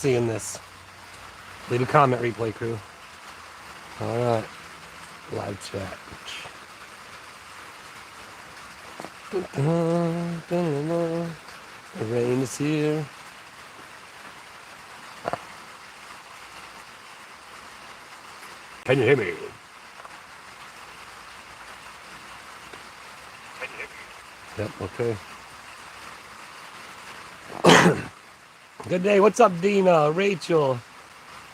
seeing this. Leave a comment, replay crew. All right, live chat. The rain is here. Can you hear me? Yep, okay. Good day. What's up, Dina, Rachel,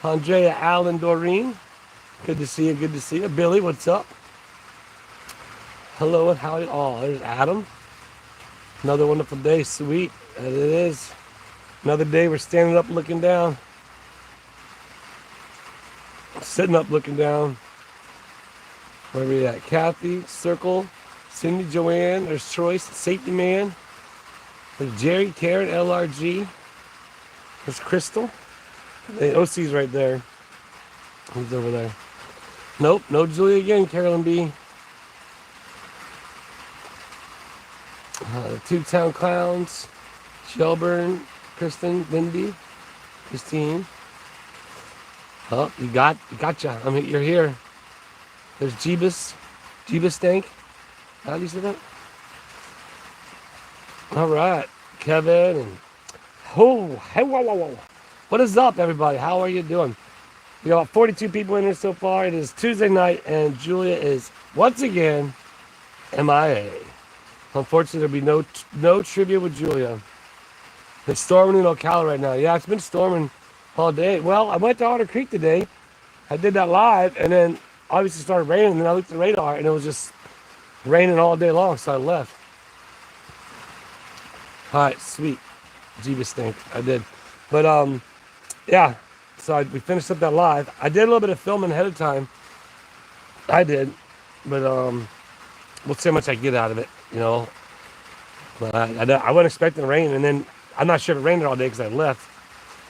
Andrea, Alan, Doreen? Good to see you. Good to see you. Billy, what's up? Hello and howdy. Oh, there's Adam. Another wonderful day. Sweet. As it is. Another day we're standing up looking down. Sitting up looking down. Where are we at? Kathy, Circle, Cindy, Joanne. There's Troy, Safety Man. There's Jerry, Karen, LRG. There's Crystal. The OC's right there. Who's over there? Nope, no Julia again, Carolyn B. The Two Town Clowns. Shelburne, Kristen, Lindy, Christine. Oh, gotcha. I mean, you're here. There's Jeebus Stank. How do you say that? All right, Kevin and hey, whoa. What is up, everybody? How are you doing? We got 42 people in here so far. It is Tuesday night, and Julia is once again MIA. Unfortunately, there'll be no trivia with Julia. It's storming in Ocala right now. Yeah, it's been storming all day. Well, I went to Otter Creek today. I did that live, and then obviously started raining. And then I looked at the radar, and it was just raining all day long, so I left. All right, sweet. Jeebus Stink. I did. But, yeah. So we finished up that live. I did a little bit of filming ahead of time. I did. But, we'll see how much I get out of it, you know. But I wasn't expecting rain, and then I'm not sure if it rained all day because I left.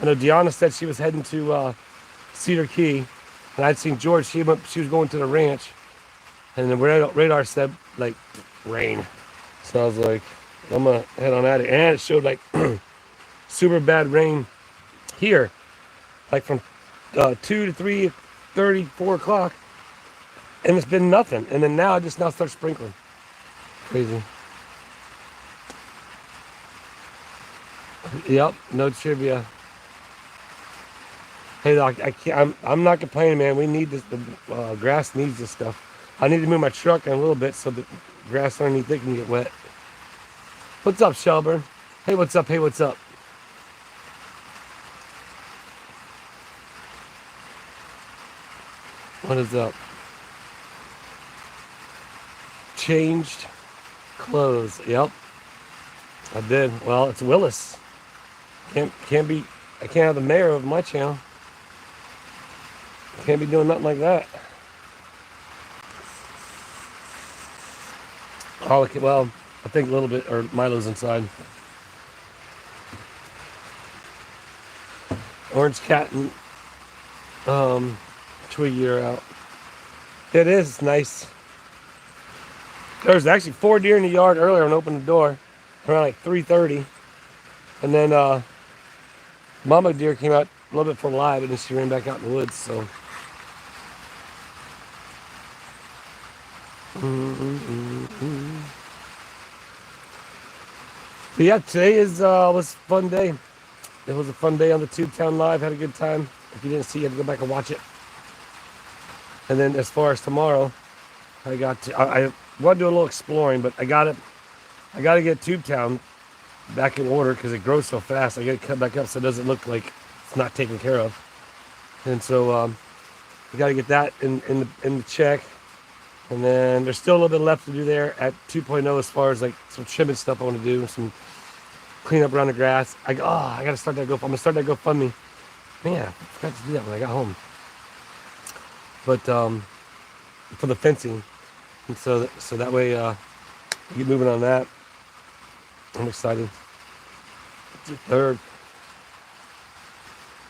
I know Deanna said she was heading to Cedar Key, and I'd seen George. She was going to the ranch, and the radar said like rain. So I was like, I'm gonna head on at it, and it showed like super bad rain here, like from 2 to 3:30, 4 o'clock, and it's been nothing. And then now it just starts sprinkling. Crazy. Yep, no trivia. Hey, Doc, I'm not complaining, man. We need this. The grass needs this stuff. I need to move my truck in a little bit so the grass underneath it can get wet. What's up, Shelburne? Hey, what's up? Hey, what's up? What is up? Changed clothes. Yep, I did. Well, it's Willis. Can't be. I can't have the mayor of my channel. Can't be doing nothing like that. Oh, well, I think a little bit, or Milo's inside. Orange cat and Twiggy are out. It is nice. There was actually 4 deer in the yard earlier and opened the door around like 3:30. And then mama deer came out a little bit before live, and then she ran back out in the woods, so. But yeah, today was a fun day. It was a fun day on the Tube Town Live. Had a good time. If you didn't see it, you have to go back and watch it. And then as far as tomorrow, I want to do a little exploring, but I got to get Tube Town back in order because it grows so fast. I got to cut back up so it doesn't look like it's not taken care of. And so we got to get that in the check. And then there's still a little bit left to do there at 2.0 as far as like some trimming stuff I want to do, some clean up around the grass. I got to start that I'm going to start that GoFundMe. Man, I forgot to do that when I got home. But for the fencing. And so that way we get moving on that. I'm excited. It's the 3rd.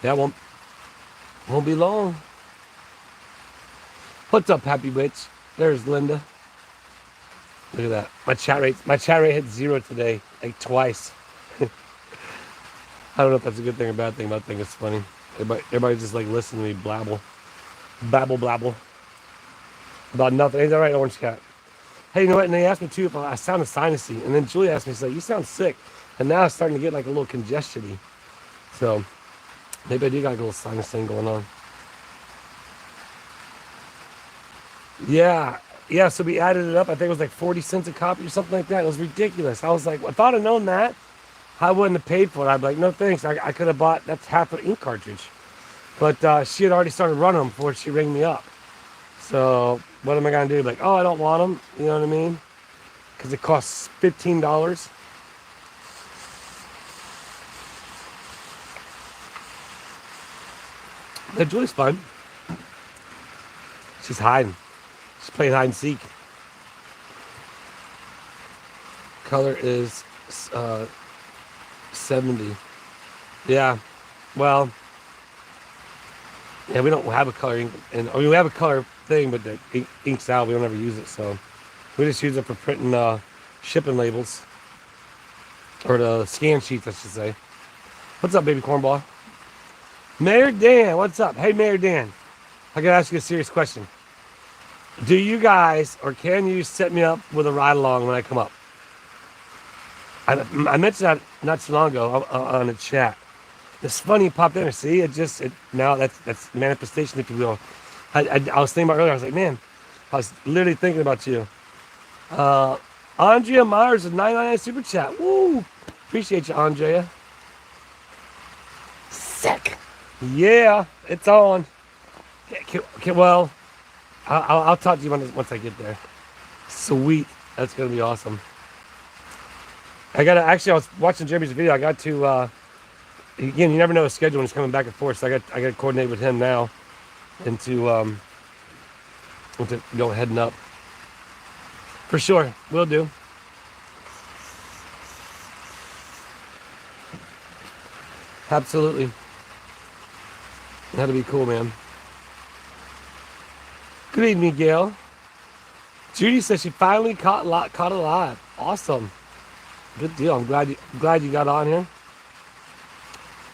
That won't be long. What's up, Happy Witch? There's Linda. Look at that. My chat rate hit 0 today, like twice. I don't know if that's a good thing or bad thing, but I think it's funny. Everybody just like listen to me babble about nothing. Ain't that right, Orange Cat? Hey, you know what? And they asked me too if I sounded sinusy, and then Julie asked me, she's like, "You sound sick," and now it's starting to get like a little congestiony. So maybe I do got a little sinus thing going on. Yeah, yeah. So we added it up. I think it was like 40 cents a copy or something like that. It was ridiculous. I was like, if I'd have known that, I wouldn't have paid for it. I'd be like, no thanks. I could have bought that's half an ink cartridge. But she had already started running them before she rang me up. So what am I gonna do? Like, oh, I don't want them. You know what I mean? Because it costs $15. But Julie's fun. She's hiding. She's playing hide and seek. Color is 70. Yeah. Well, yeah, we don't have a color ink, and I mean, we have a color thing, but the ink's out. We don't ever use it, so we just use it for printing shipping labels or the scan sheets, I should say. What's up, baby cornball? Mayor Dan, what's up? Hey, Mayor Dan, I gotta ask you a serious question. Do you guys, or can you set me up with a ride along when I come up? I mentioned that not so long ago on the chat. It's funny, you popped in. See, now that's manifestation, if you will. I was thinking about earlier. I was like, man, I was literally thinking about you. Andrea Myers with 999 super chat. Woo! Appreciate you, Andrea. Sick. Yeah, it's on. Okay, well, I'll talk to you once I get there. Sweet. That's gonna be awesome. I was watching Jeremy's video. I got to. Again, you never know his schedule when he's coming back and forth, so I got to coordinate with him now into heading up. For sure, will do. Absolutely. That'll be cool, man. Good evening, Gail. Judy says she finally caught alive. Awesome. Good deal. I'm glad you got on here.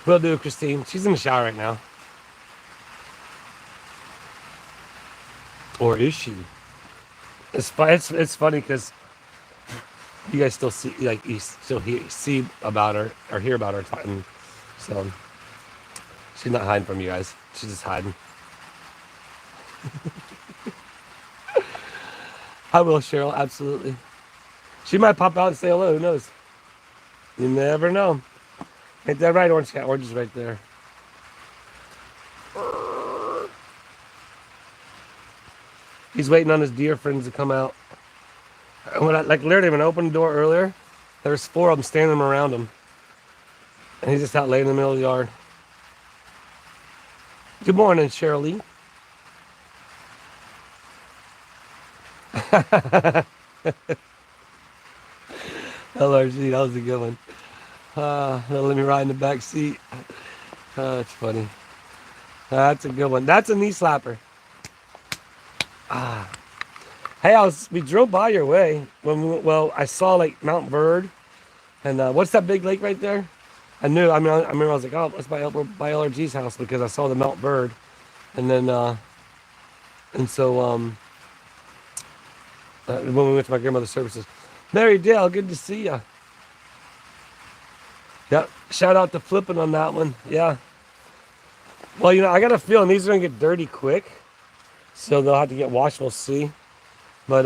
Will do, Christine. She's in the shower right now. Or is she? It's funny because you guys still see, like, you still see about her or hear about her talking. So she's not hiding from you guys. She's just hiding. I will, Cheryl. Absolutely. She might pop out and say hello. Who knows? You never know. Ain't that right, Orange Cat? Orange is right there. He's waiting on his deer friends to come out. When literally when I opened the door earlier, there was 4 of them standing around him. And he's just out laying in the middle of the yard. Good morning, Cheryl Lee. LRG, that was a good one. Let me ride in the back seat. That's funny. That's a good one. That's a knee slapper. Hey, we drove by your way I saw like Mount Bird, and what's that big lake right there? I remember I was like, oh, let's by LRG's house because I saw the Mount Bird, and then when we went to my grandmother's services. Mary Dale, good to see ya. Yep, shout out to Flippin' on that one. Yeah. Well, I got a feeling these are gonna get dirty quick, so they'll have to get washed. We'll see. But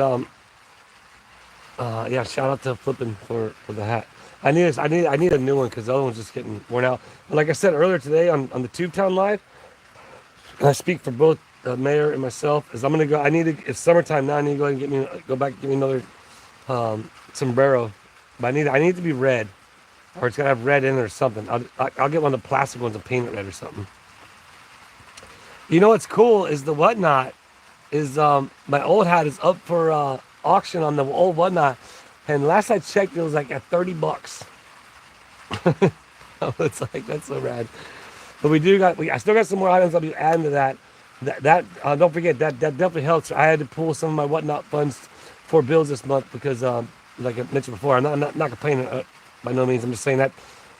yeah, shout out to Flippin' for the hat. I need a new one because the other one's just getting worn out. But like I said earlier today on the Tubetown Live, and I speak for both the mayor and myself, is I'm gonna go. It's summertime now. I need to go ahead and go back and get me another sombrero. But I need it to be red, or it's gotta have red in it or something. I'll get one of the plastic ones and paint it red or something. You know what's cool is the Whatnot is my old hat is up for auction on the old Whatnot, and last I checked it was like at $30. It's like, that's so rad. But I still got some more items I'll be adding to that. Don't forget that definitely helps. I had to pull some of my Whatnot funds for bills this month because like I mentioned before, I'm not complaining by no means. I'm just saying that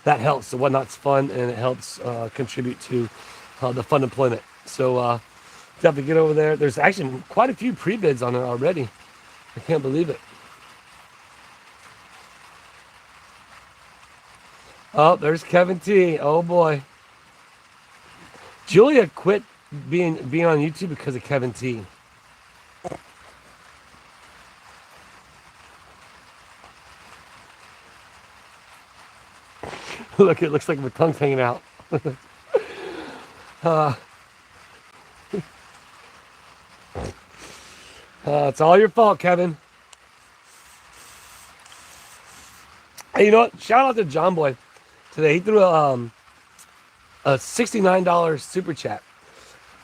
that helps. The Whatnot's fun, and it helps contribute to the fun employment. So definitely get over there. There's actually quite a few pre-bids on it already. I can't believe it. Oh, there's Kevin T. Oh boy. Julia quit being on YouTube because of Kevin T. Look, it looks like my tongue's hanging out. It's all your fault, Kevin. Hey, you know what? Shout out to John Boy today. He threw a $69 super chat.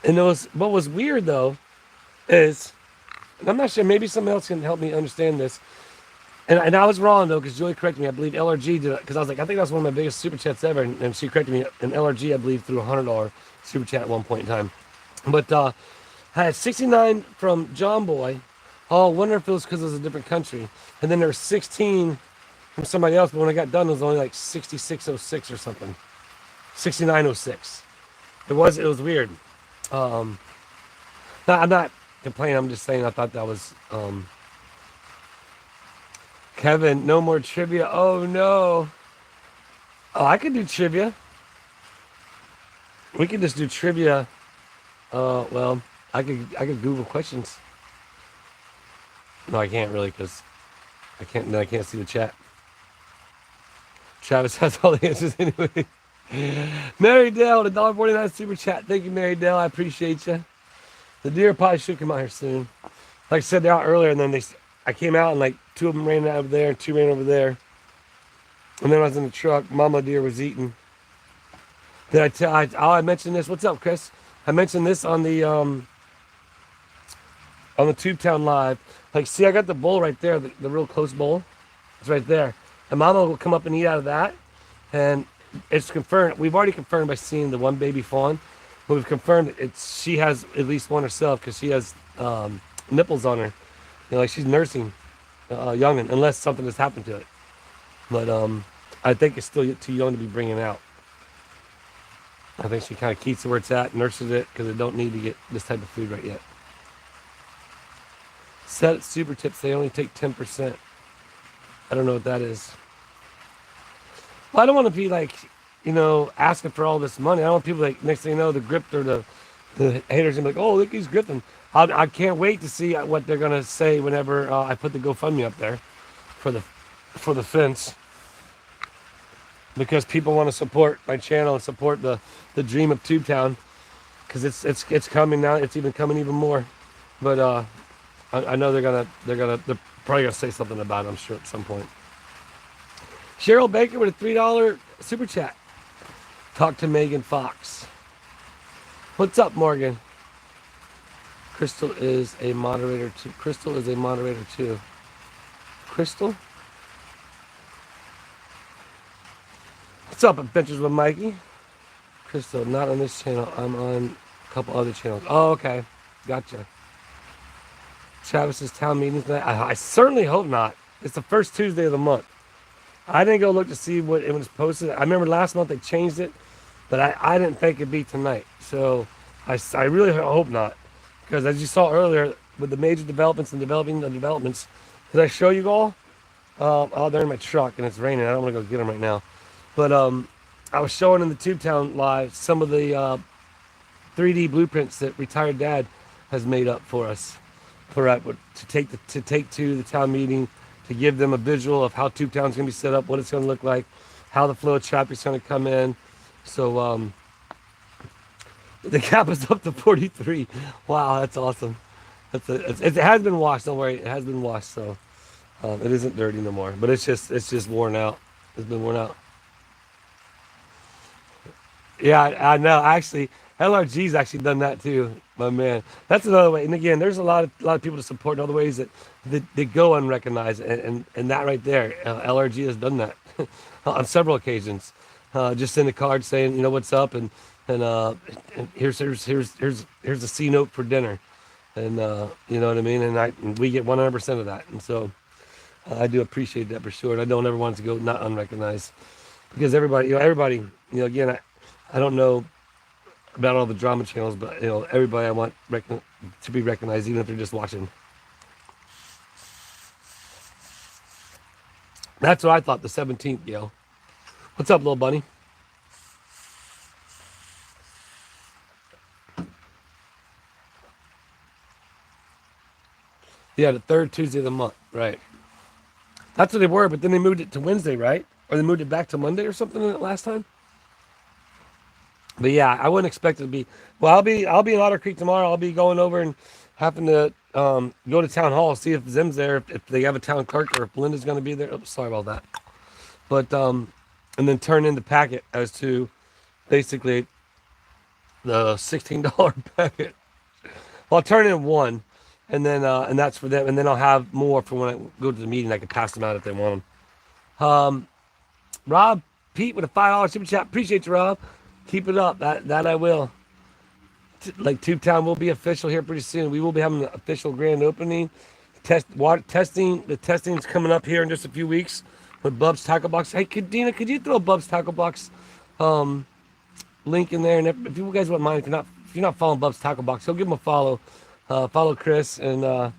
And what was weird though is, and I'm not sure, maybe someone else can help me understand this. And I was wrong though, because Julie corrected me. I believe LRG did it, because I was like, I think that's one of my biggest super chats ever. And she corrected me. And LRG, I believe, threw a $100 super chat at one point in time. But I had 69 from John Boy. Oh, I wonder if it was because it was a different country. And then there was 16 from somebody else. But when I got done, it was only like 6606 or something. 6906. It was weird. I'm not complaining. I'm just saying I thought that was Kevin. No more trivia. Oh no. Oh, I could do trivia. We could just do trivia. Well, I could Google questions. No, I can't really, because I can't see the chat. Travis has all the answers anyway. Mary Dale, the $1.49 super chat. Thank you, Mary Dale. I appreciate you. The deer probably should come out here soon. Like I said, they're out earlier, and then I came out, and like 2 of them ran out over there, and 2 ran over there. And then I was in the truck. Mama deer was eating. Did I mentioned this? What's up, Chris? I mentioned this on the Tubetown Live. Like, see, I got the bowl right there, the real close bowl. It's right there. And Mama will come up and eat out of that. And it's confirmed. We've already confirmed by seeing the one baby fawn. But we've confirmed she has at least one herself, because she has nipples on her. You know, like she's nursing youngin, unless something has happened to it. But I think it's still too young to be bringing out. I think she kind of keeps it where it's at, nurses it, because it don't need to get this type of food right yet. Set super tips, they only take 10%. I don't know what that is. Well, I don't want to be like, asking for all this money. I don't want people like, next thing you know, the gripped or the haters gonna be like, oh, look, he's gripping. I can't wait to see what they're gonna say whenever I put the GoFundMe up there for the fence, because people want to support my channel and support the dream of Tubetown, because it's coming now. It's even coming even more. But I know they're probably gonna say something about it, I'm sure, at some point. Cheryl Baker with a $3 super chat. Talk to Megan Fox. What's up, Morgan? Crystal is a moderator too. Crystal? What's up, Adventures with Mikey? Crystal, not on this channel. I'm on a couple other channels. Oh, okay. Gotcha. Travis's town meeting tonight. I certainly hope not. It's the first Tuesday of the month. I didn't go look to see what it was posted. I remember last month they changed it, but I didn't think it'd be tonight. So I really hope not. Because as you saw earlier, with the major developments and developing the developments, did I show you all? Oh, they're in my truck and it's raining. I don't want to go get them right now. But I was showing in the Tubetown Live some of the 3D blueprints that retired Dad has made up for us, to take to the town meeting, to give them a visual of how Tubetown's going to be set up, what it's going to look like, how the flow of traffic's going to come in. So the cap is up to 43. Wow, that's awesome. It has been washed. Don't worry, it has been washed, so it isn't dirty no more. But it's just worn out. It's been worn out. Yeah, I know. Actually, LRG's actually done that too, my man. That's another way. And again, there's a lot of people to support in other ways that go unrecognized, and that right there, LRG has done that on several occasions. Just send a card saying, what's up, and here's a C note for dinner, and you know what I mean. And we get 100% of that, and so I do appreciate that for sure. And I don't ever want it to go not unrecognized. because again, I don't know about all the drama channels, but everybody I want to be recognized, even if they're just watching. That's what I thought. The 17th, Gail. What's up, little bunny? Yeah, the third Tuesday of the month, right? That's what they were, but then they moved it to Wednesday, right? Or they moved it back to Monday or something last time. But yeah, I wouldn't expect it to be. Well, I'll be in Otter Creek tomorrow. I'll be going over and having to go to town hall, see if Zim's there, if they have a town clerk, or if Belinda's going to be there. Oh, sorry about that. But and then turn in the packet as to basically the $16 packet. Well, I'll turn in one, and then and that's for them, and then I'll have more for when I go to the meeting. I can pass them out if they want them. Rob Pete with a $5 super chat. Appreciate you, Rob. Keep it up. That I will. Like Tubetown will be official here pretty soon. We will be having an official grand opening. Testing. The testing's coming up here in just a few weeks with Bub's Tackle Box. Hey, Dina, could you throw a Bub's Tackle Box link in there? And if you guys wouldn't mind, if you're not following Bub's Tackle Box, he'll give him a follow. Follow Chris and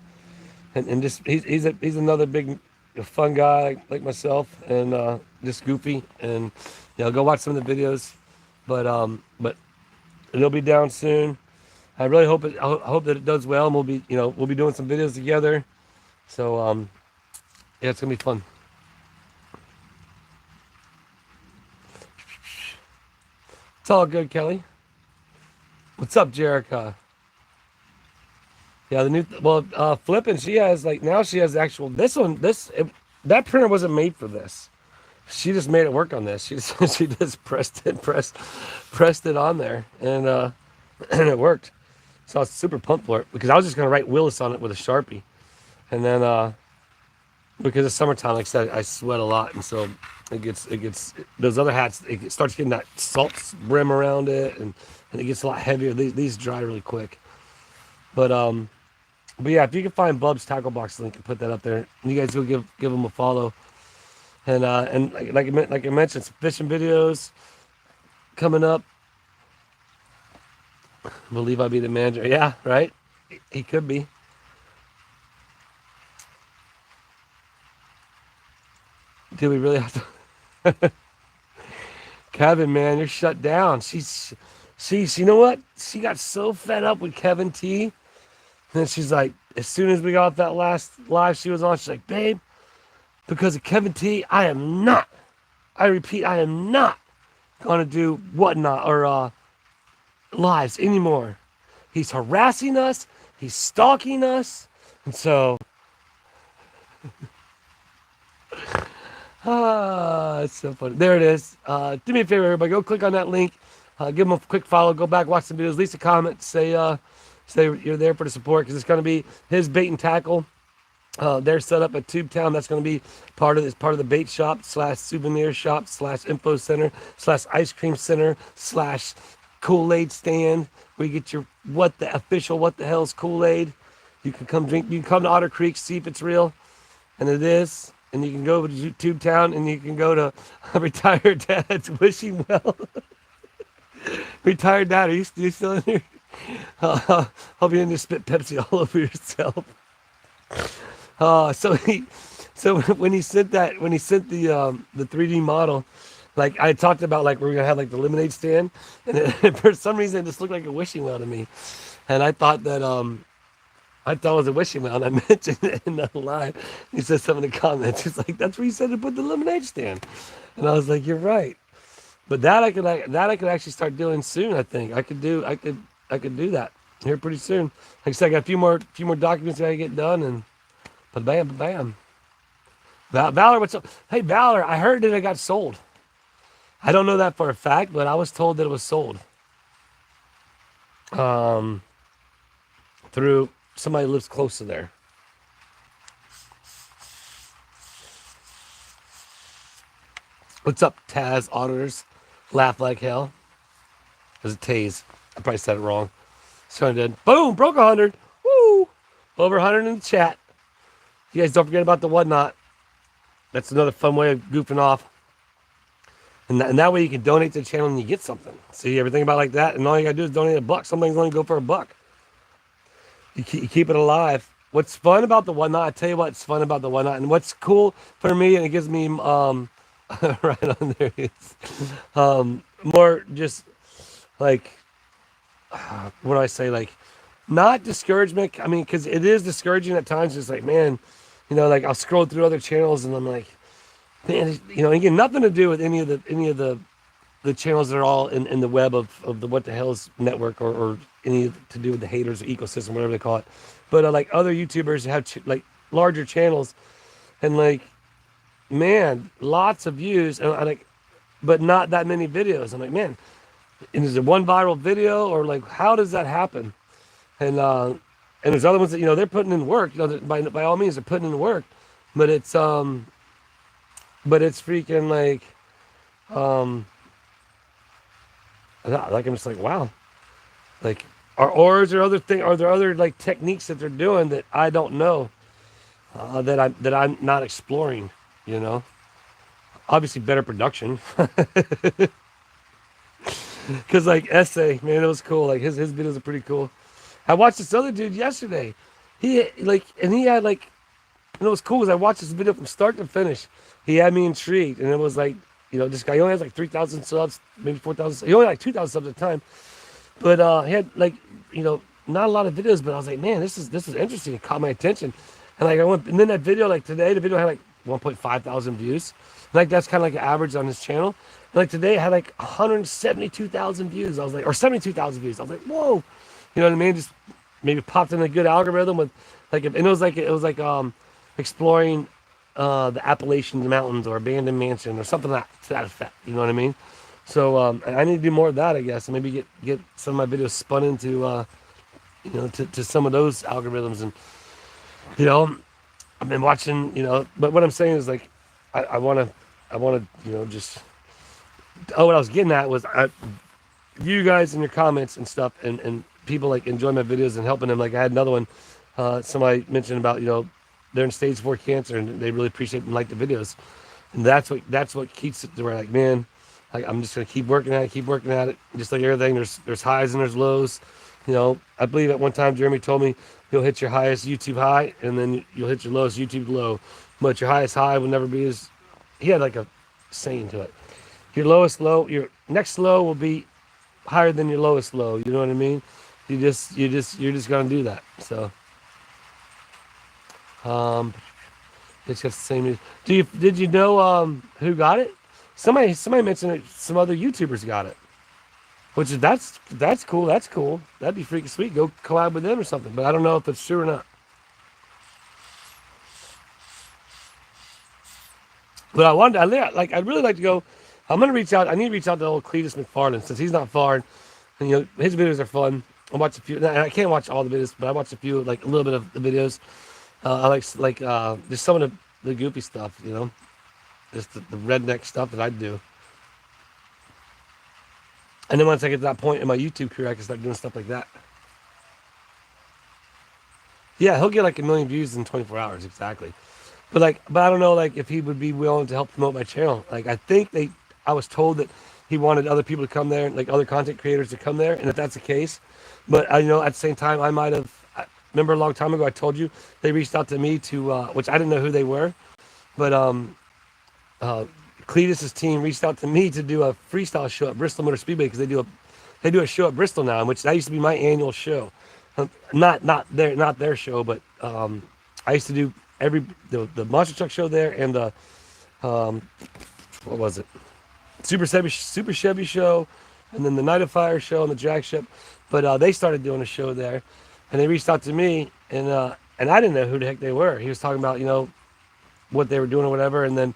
just he's another big fun guy like myself and just goofy and go watch some of the videos. But it'll be down soon. I really hope I hope that it does well, and we'll be doing some videos together. So yeah, it's gonna be fun. It's all good, Kelly. What's up, Jerica? Yeah, the new flipping. She has she has actual that printer wasn't made for this. She just made it work on this. She just pressed it on there, and and it worked. So I was super pumped for it because I was just gonna write Willis on it with a Sharpie, and then because it's summertime, like I said, I sweat a lot, and so it gets those other hats. It starts getting that salt brim around it, and it gets a lot heavier. These dry really quick, but yeah, if you can find Bub's Tackle Box link and put that up there, you guys will give them a follow. And like I mentioned, some fishing videos coming up. I believe I'll be the manager. Yeah, right? He could be. Do we really have to? Kevin, man, you're shut down. She's, you know what? She got so fed up with Kevin T. And then she's like, as soon as we got off that last live she was on, she's like, babe, because of Kevin T, I repeat, I am not going to do whatnot or lives anymore. He's harassing us. He's stalking us. And so, it's so funny. There it is. Do me a favor, everybody. Go click on that link. Give him a quick follow. Go back, watch some videos. Leave a comment. Say you're there for the support because it's going to be his bait and tackle. They're set up at Tubetown. That's going to be part of the bait shop / souvenir shop / info center / ice cream center / Kool-Aid stand where you get your what the hell is Kool-Aid. You can come drink. You can come to Otter Creek, see if it's real, and it is. And you can go to Tubetown and you can go to Retired Dad's Wishing Well. Retired Dad, are you still in here? Hope you didn't just spit Pepsi all over yourself. So when he sent the 3D model, like I talked about, like we're gonna have like the lemonade stand, and for some reason it just looked like a wishing well to me, and I thought it was a wishing well, and I mentioned it in the live. He said something in the comments. He's like, "That's where you said to put the lemonade stand," and I was like, "You're right." But that I could actually start doing soon. I think I could do that here pretty soon. Like I said, I got a few more documents I gotta get done, and bam. Valor, what's up? Hey, Valor, I heard that it got sold. I don't know that for a fact, but I was told that it was sold. Through somebody who lives close to there. What's up, Taz Auditors? Laugh like hell. There's a Taz. I probably said it wrong. So I did. Boom! Broke 100. Woo! Over 100 in the chat. You guys don't forget about the whatnot. That's another fun way of goofing off. And that way you can donate to the channel and you get something. See, everything about like that, and all you gotta do is donate $1. Some things only go for $1. You keep it alive. What's fun about the whatnot? I tell you what's fun about the whatnot, and what's cool for me, and it gives me right on there is more just like what do I say, like not discouragement. I mean, because it is discouraging at times. It's like, man, like I'll scroll through other channels and I'm like, man, again, nothing to do with any of the channels that are all in the web of the What the Hell's network, or any to do with the haters or ecosystem, whatever they call it. But like other YouTubers have like larger channels, and like, man, lots of views, and I like, but not that many videos. I'm like, man, is it one viral video, or like how does that happen? And there's other ones that they're putting in work. By all means they're putting in work, but it's freaking like I'm just like, wow, like or is there are there other like techniques that they're doing that I don't know, that I'm not exploring, obviously better production. Because like Essay, man, it was cool. Like his videos are pretty cool. I watched this other dude yesterday. He had like, it was cool because I watched this video from start to finish. He had me intrigued, and it was like, this guy, he only has like 3,000 subs, maybe 4,000. He only had like 2,000 subs at the time, but he had like, not a lot of videos. But I was like, man, this is interesting. It caught my attention, and like I went, and then that video, like today, the video had like 1.5 thousand views. Like that's kind of like an average on his channel. And like today, it had like 172,000 views. I was like, or 72,000 views. I was like, whoa, you know what I mean? Just maybe popped in a good algorithm with like, and it was like exploring the Appalachian Mountains or abandoned mansion or something to that effect. You know what I mean? So I need to do more of that, I guess, and maybe get some of my videos spun into to some of those algorithms. And I've been watching, but what I'm saying is like I want to just, what I was getting at was you guys in your comments and stuff, and people like enjoy my videos and helping them. Like I had another one, somebody mentioned about they're in stage 4 cancer and they really appreciate and like the videos, and that's what keeps it to where like, man, like I'm just gonna keep working at it. Just like everything, there's highs and there's lows. I believe at one time Jeremy told me you'll hit your highest YouTube high and then you'll hit your lowest YouTube low, but your highest high will never be as, he had like a saying to it. Your lowest low, your next low will be higher than your lowest low. You know what I mean? You're just gonna do that. So, it's just the same. Did you know who got it? Somebody mentioned it. Some other YouTubers got it, which is that's cool. That's cool. That'd be freaking sweet. Go collab with them or something. But I don't know if it's true or not. But I'd really like to go. I'm gonna reach out. I need to reach out to old Cletus McFarland since he's not far, and his videos are fun. I watch a few. And I can't watch all the videos, but I watch a few, like a little bit of the videos. I like just some of the goofy stuff, just the redneck stuff that I do. And then once I get to that point in my YouTube career, I can start doing stuff like that. Yeah, he'll get like 1 million views in 24 hours, exactly. But I don't know, like if he would be willing to help promote my channel. Like I was told that he wanted other people to come there, like other content creators to come there, and if that's the case, but at the same time, I might have. Remember a long time ago, I told you they reached out to me to, which I didn't know who they were, but Cletus's team reached out to me to do a freestyle show at Bristol Motor Speedway because they do a show at Bristol now, which that used to be my annual show. Not their show, but I used to do the monster truck show there and the what was it, Super Chevy show, and then the Night of Fire show and the drag ship. But they started doing a show there, and they reached out to me, and I didn't know who the heck they were. He was talking about what they were doing or whatever, and then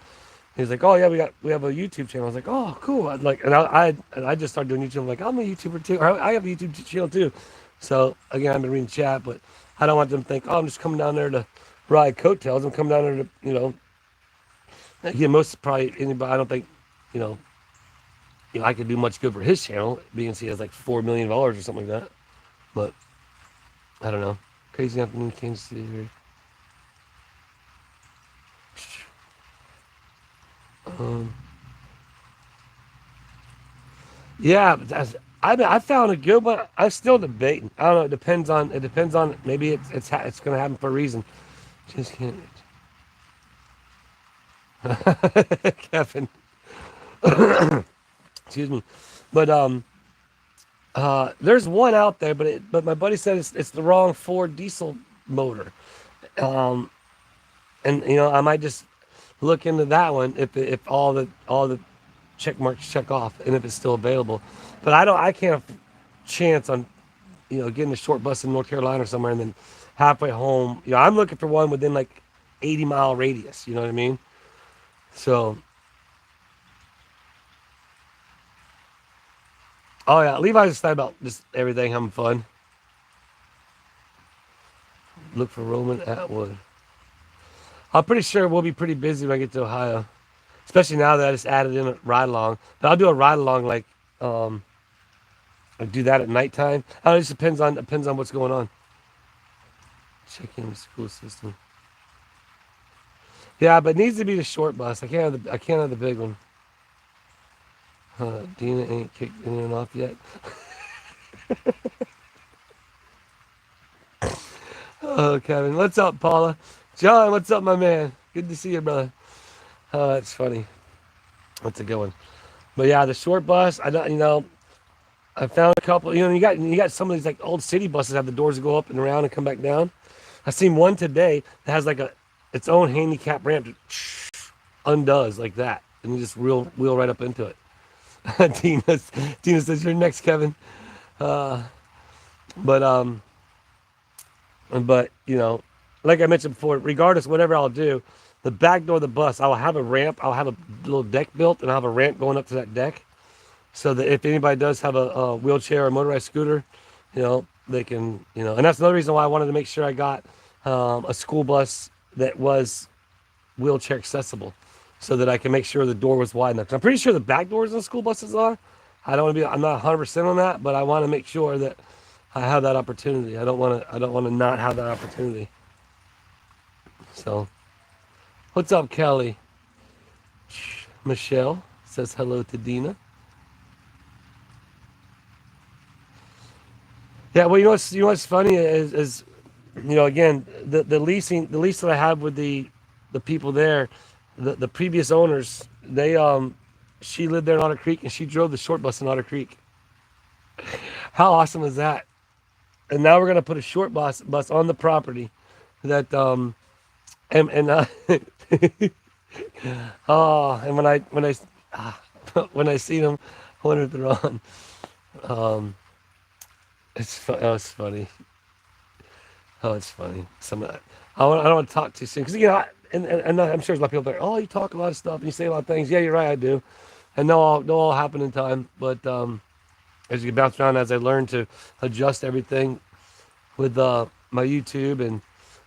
he was like, "Oh yeah, we have a YouTube channel." I was like, "Oh cool!" I just started doing YouTube. I'm like, I'm a YouTuber too, or I have a YouTube channel too. So again, I've been reading chat, but I don't want them to think, "Oh, I'm just coming down there to ride coattails." I'm coming down there to again, most probably anybody. I don't think I could do much good for his channel, being he has like $4 million or something like that. But I don't know. Crazy afternoon, Kansas City here. Yeah, but I found a good one. I'm still debating. I don't know. It depends on maybe it's gonna happen for a reason. Just can't. Kevin, excuse me, but there's one out there, but my buddy said it's the wrong Ford diesel motor. Um, and I might just look into that one if all the check marks check off and if it's still available. But I can't chance on getting a short bus in North Carolina or somewhere and then halfway home. I'm looking for one within like 80-mile radius. You know what I mean? So, oh yeah, Levi's excited about just everything having fun. Look for Roman Atwood. I'm pretty sure we'll be pretty busy when I get to Ohio, especially now that I just added in a ride along. But I'll do a ride along um I do that at nighttime. It just depends on what's going on. Checking the school system. Yeah, but it needs to be the short bus. I can't have the big one. Dina ain't kicked anyone off yet. Oh, Kevin, what's up, Paula? John, what's up, my man? Good to see you, brother. Oh, that's funny. That's a good one. But yeah, the short bus. I don't. I found a couple. You got some of these like old city buses have the doors that go up and around and come back down. I seen one today that has like its own handicap ramp that undoes like that, and you just wheel right up into it. Tina, Tina says you're next, Kevin. Uh, but but like I mentioned before, regardless, whatever I'll do, the back door of the bus, I will have a ramp. I'll have a little deck built, and I'll have a ramp going up to that deck, so that if anybody does have a wheelchair or motorized scooter, they can, and that's another reason why I wanted to make sure I got a school bus that was wheelchair accessible, so that I can make sure the door was wide enough. 'Cause I'm pretty sure the back doors on school buses are. I'm not 100% on that, but I want to make sure that I have that opportunity. I don't want to not have that opportunity. So, what's up, Kelly? Michelle says hello to Dina. Yeah, well, you know what's funny is again the lease that I have with the people there, the previous owners, she lived there in Otter Creek and she drove the short bus in Otter Creek. How awesome is that? And now we're gonna put a short bus on the property that and oh, and ah, when I see them, I wonder if they're on. Um, oh, it's funny. Oh, it's funny. I don't want to talk too soon because and I'm sure there's a lot of people there. Oh, you talk a lot of stuff and you say a lot of things. Yeah, you're right. I do, and they'll all happen in time. But as you bounce around, as I learn to adjust everything with my YouTube and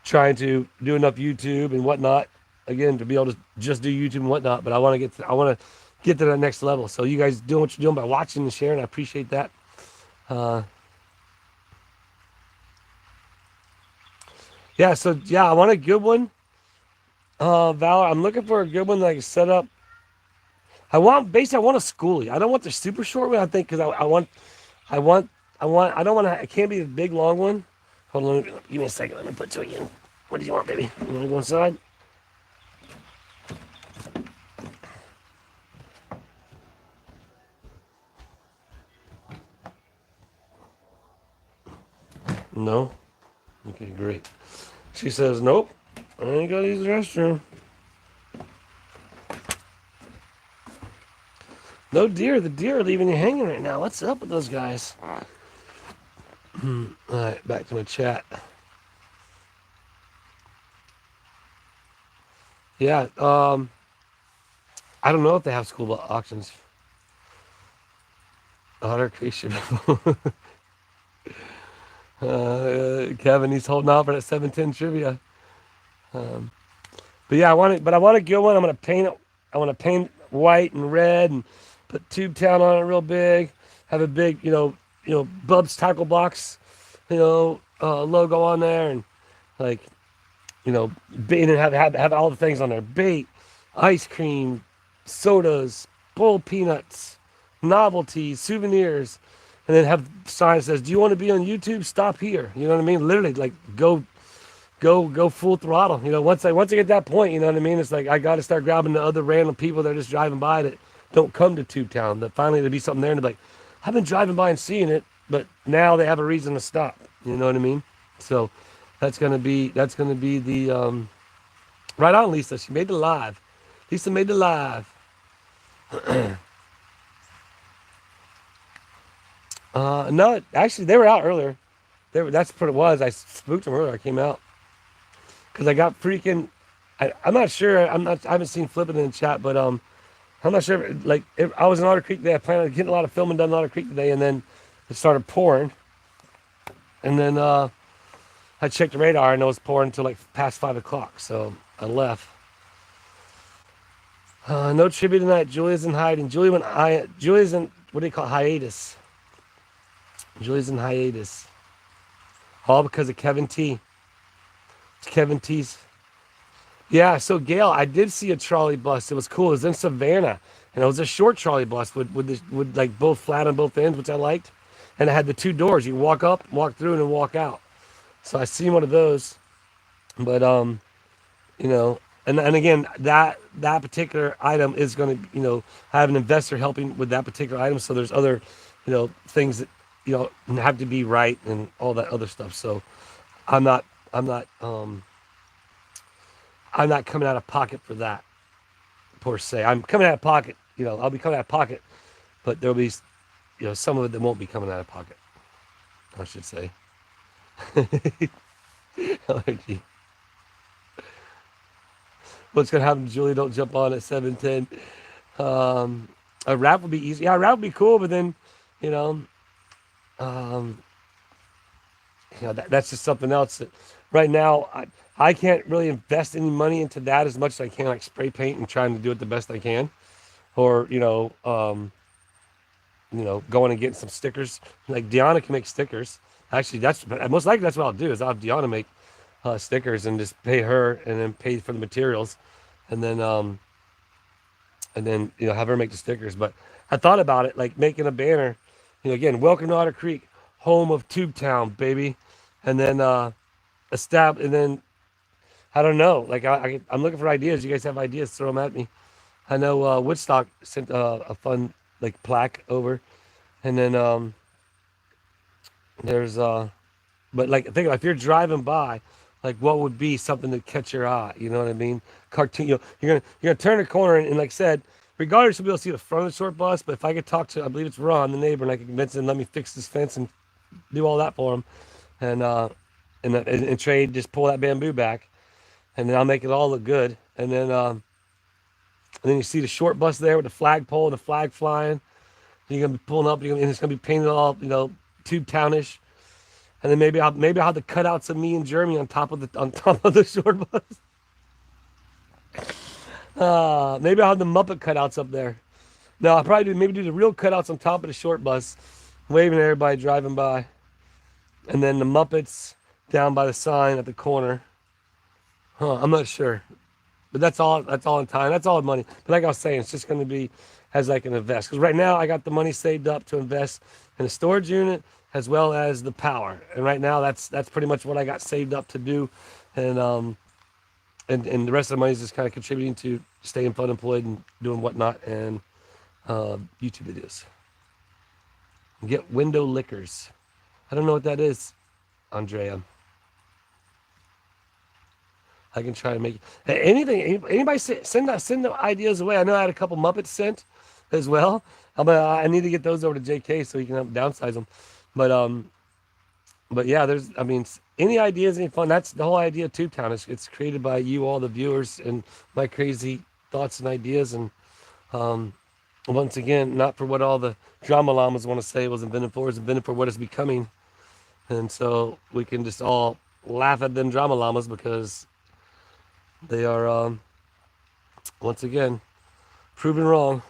trying to do enough YouTube and whatnot, again to be able to just do YouTube and whatnot. But I want to get to that next level. So you guys doing what you're doing by watching and sharing, I appreciate that. Uh, yeah, so yeah, I want a good one. Valor, I'm looking for a good one that I can set up. I want a schoolie. I don't want the super short one. I think because I want, I don't want to. It can't be the big long one. Hold on, give me a second. Let me put two again. What do you want, baby? You want to go inside? No. Okay, great. She says, nope. I ain't got to use the restroom. No deer. The deer are leaving you hanging right now. What's up with those guys? All right, back to my chat. Yeah. I don't know if they have school auctions. Otter Creation. Kevin, he's holding out for that 710 trivia. Um, but yeah, I want a good one. I'm gonna paint it. I want to paint white and red and put Tube Town on it real big. Have a big, Bub's Tackle Box, logo on there, and like, bait and have all the things on there: bait, ice cream, sodas, boiled peanuts, novelties, souvenirs, and then have signs that says, "Do you want to be on YouTube? Stop here." You know what I mean? Literally, like go full throttle. You know, once I get that point, you know what I mean? It's like I got to start grabbing the other random people that are just driving by that don't come to Tubetown. That finally there'll be something there and they'll be like, I've been driving by and seeing it, but now they have a reason to stop. You know what I mean? So that's gonna be the right on, Lisa. She made the live. Lisa made the live. No, actually they were out earlier. That's what it was. I spooked them earlier. I came out because I got freaking. I'm not sure. I haven't seen flipping in the chat, but I'm not sure. Like I was in Otter Creek today. I planned on getting a lot of filming done in Otter Creek today, and then it started pouring. And then I checked the radar, and it was pouring until like past 5 o'clock. So I left. No trivia tonight. Julia's in hiding. Julia's in what do you call it? Hiatus. Julia's in hiatus. All because of Kevin T. It's Kevin T's. Yeah, so Gail, I did see a trolley bus. It was cool. It was in Savannah, and it was a short trolley bus with like both flat on both ends, which I liked. And it had the two doors. You walk up, walk through, and then walk out. So I seen one of those, but you know, and again, that particular item is going to, you know, have an investor helping with that particular item. So there's other, you know, things that, you know, have to be right and all that other stuff. So I'm not coming out of pocket for that, per se. I'm coming out of pocket, you know, I'll be coming out of pocket, but there'll be, you know, some of it that won't be coming out of pocket, I should say. Allergy. What's going to happen to Julie? Don't jump on at 7:10. A rap would be easy. Yeah, a rap would be cool, but then, you know, that's just something else that right now I can't really invest any money into that as much as I can, like spray paint and trying to do it the best I can, or going and getting some stickers. Like Deanna can make stickers. Actually, that's most likely that's what I'll do is I'll have Deanna make stickers and just pay her and then pay for the materials, and then have her make the stickers. But I thought about it, like making a banner, again, welcome to Otter Creek, home of Tubetown, baby, and then and then I don't know, like I'm looking for ideas. You guys have ideas, throw them at me. I know Woodstock sent a fun like plaque over, and then there's but like think about if you're driving by, like what would be something to catch your eye? You know what I mean? Cartoon. You're gonna turn a corner and like I said, regardless, you'll be able to see the front of the short bus. But if I could talk to, I believe it's Ron, the neighbor, and I could convince him, let me fix this fence and do all that for him, and trade, just pull that bamboo back, and then I'll make it all look good. And then you see the short bus there with the flagpole, the flag flying. You're gonna be pulling up, and it's gonna be painted all, Tubetownish. And then maybe I'll have the cutouts of me and Jeremy on top of the short bus. Maybe I'll have the Muppet cutouts up there. No, I'll probably do the real cutouts on top of the short bus, waving at everybody driving by. And then the Muppets down by the sign at the corner. I'm not sure. But that's all in time. That's all money. But like I was saying, it's just going to be as I can invest. Because right now I got the money saved up to invest in a storage unit as well as the power. And right now that's pretty much what I got saved up to do. And the rest of the money is just kind of contributing to staying fun employed and doing whatnot and YouTube videos. Get window lickers. I don't know what that is, Andrea. I can try to make anything. Anybody send the ideas away. I know I had a couple Muppets sent as well. I need to get those over to JK so he can help downsize them. But yeah, any ideas, any fun? That's the whole idea of Tubetown. It's created by you, all the viewers, and my crazy thoughts and ideas. And once again, not for what all the drama llamas want to say it was invented for. It's invented for what it's becoming. And so we can just all laugh at them drama llamas because they are, once again, proven wrong.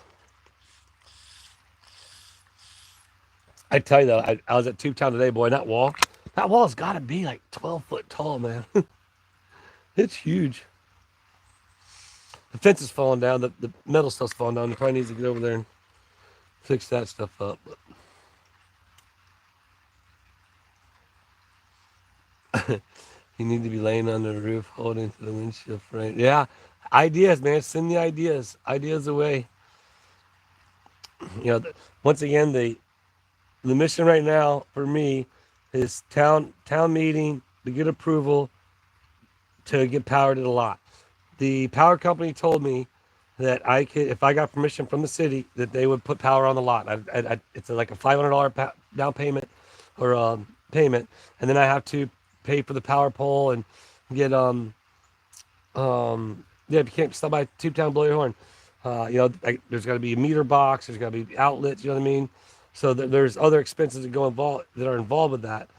I tell you though, I was at Tubetown today, boy. That wall's got to be like 12 foot tall, man. It's huge. The fence is falling down. The metal stuff's falling down. It probably needs to get over there and fix that stuff up. You need to be laying on the roof, holding to the windshield frame. Yeah, ideas, man. Send the ideas. Ideas away. You know, once again, the mission right now for me is town meeting to get approval to get power to the lot. The power company told me that I could, if I got permission from the city, that they would put power on the lot. It's like a $500 down payment or payment, and then I have to pay for the power pole and get yeah, if you can't stop by Tube Town, blow your horn. There's got to be a meter box. There's got to be outlets. You know what I mean? So there's other expenses that are involved with that,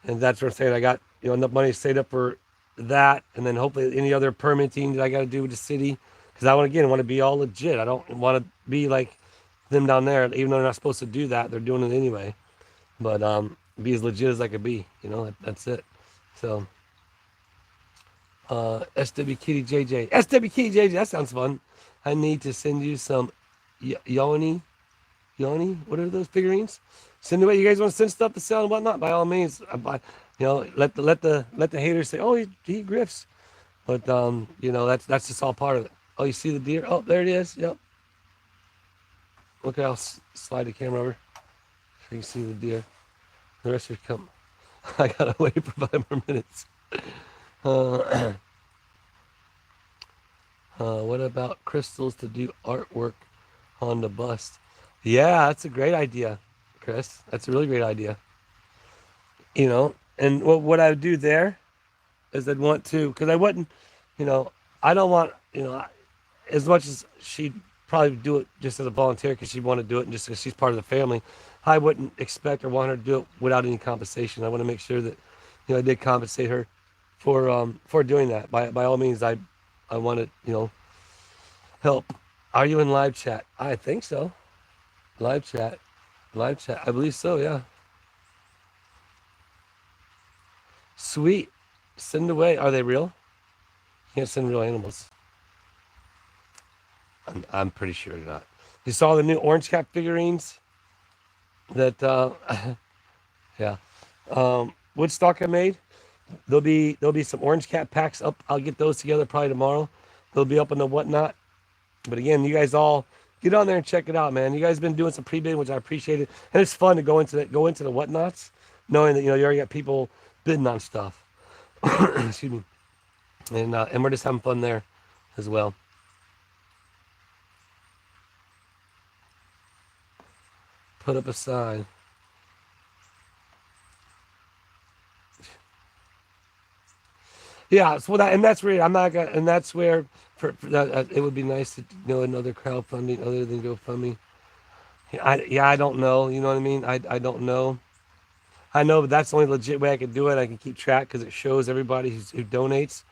and that's what I'm saying. I got enough money saved up for that, and then hopefully any other permitting that I got to do with the city, because I want to be all legit. I don't want to be like them down there, even though they're not supposed to do that. They're doing it anyway, but be as legit as I could be. That's it. So. SW Kitty JJ. SW Kitty JJ, that sounds fun. I need to send you some Yoni. Yoni? What are those figurines? Send away. You guys want to send stuff to sell and whatnot? By all means. Let the haters say, oh, he grifts. But that's just all part of it. Oh, you see the deer? Oh, there it is. Yep. Okay, I'll slide the camera over so you can see the deer. The rest of you come. I gotta wait for 5 more minutes. What about crystals to do artwork on the bust? Yeah, that's a great idea, Chris. That's a really great idea. And what I would do there is I'd want to, because I wouldn't, you know, I don't want, as much as she'd probably do it just as a volunteer because she'd want to do it and just because she's part of the family, I wouldn't expect or want her to do it without any compensation. I want to make sure that, I did compensate her for doing that. By all means, I want to, help. Are you in live chat? I think so. Live chat. Live chat. I believe so, yeah. Sweet. Send away. Are they real? You can't send real animals. I'm pretty sure you're not. You saw the new orange cap figurines that yeah. Woodstock I made. There'll be some orange cap packs up. I'll get those together probably tomorrow. They'll be up on the whatnot. But again, you guys all get on there and check it out, man. You guys have been doing some pre-bidding, which I appreciate it. And it's fun to go into the whatnots, knowing that you already got people bidding on stuff. Excuse me. And we're just having fun there as well. Put up a sign. Yeah, so that's where I'm not gonna, and that's where it would be nice to know another crowdfunding other than GoFundMe. I don't know. You know what I mean? I don't know. I know, but that's the only legit way I can do it. I can keep track because it shows everybody who donates,